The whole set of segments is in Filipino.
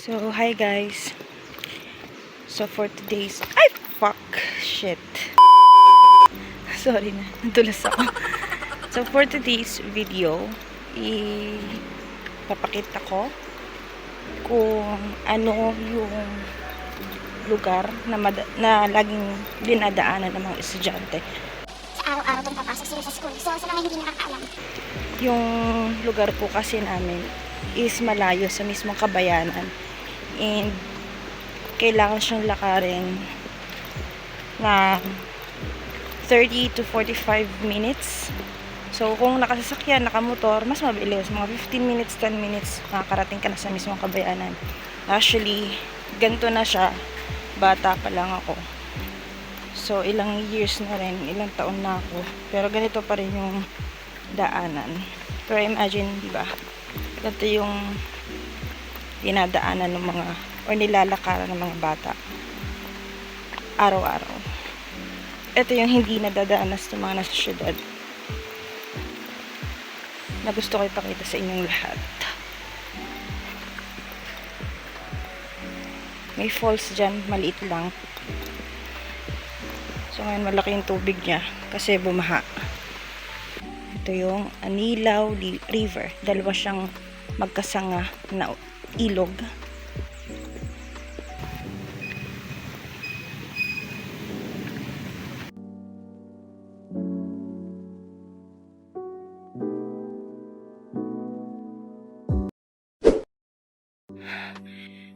So, hi guys. So, for today's... Ay, fuck! Shit. Sorry na. Nadulas ako. So, for today's video, ipapakita ko kung ano yung lugar na laging dinadaanan ng mga estudyante. Araw-araw pong papasok sila sa school. So, sa mga hindi nakakaalam. Yung lugar po kasi namin is malayo sa mismong Kabayanan. And kailangan siyang lakarin na 30 to 45 minutes. So, kung nakasasakyan, nakamotor, mas mabilis. Mga 15 minutes, 10 minutes, makakarating ka na sa mismong Kabayanan. Actually, ganito na siya. Bata pa lang ako. So, ilang years na rin, ilang taon na ako. Pero ganito pa rin yung daanan. Pero imagine, di ba? Ganito yung dinadaanan ng mga, or nilalakaran ng mga bata. Araw-araw. Ito yung hindi nadadaanas ng mga nasa syudad. Na gusto ko ipakita sa inyong lahat. May falls dyan, maliit lang. So ngayon malaki yung tubig niya kasi bumaha. Ito yung Anilaw River. Dalawa siyang magkasanga na ilog.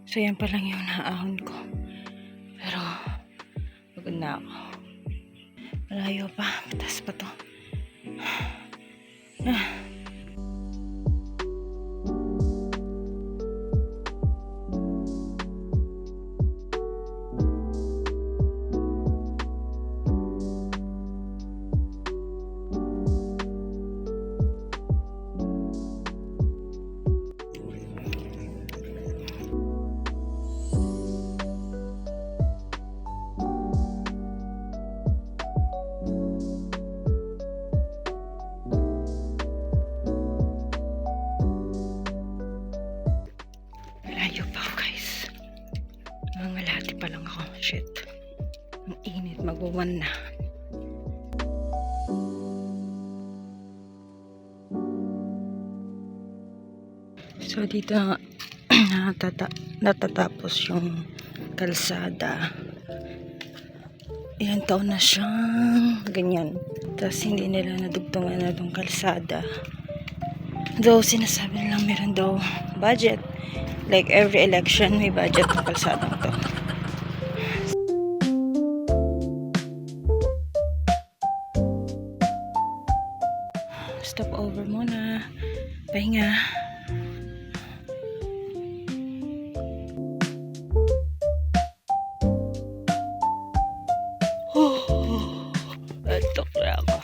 So yan pa lang yung naahon ko. Pero pagod na ako. Malayo pa. Mataas pa to. Malayo pa ako guys. Mangalati pa lang ako. Shit. Ang init. Magwawan na. So dito natatapos yung kalsada. Ilang taon na siyang ganyan. Tapos hindi nila nadugtungan na itong kalsada. Though sinasabi nilang meron daw budget. Like every election may budget ng kalsada to. Stop over muna. Pahinga. Antok na ako.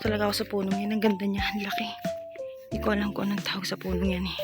Talaga ako sa punong yan. Ang ganda niya. Ang laki. Hindi ko alam kung anong tawag sa punong yan eh.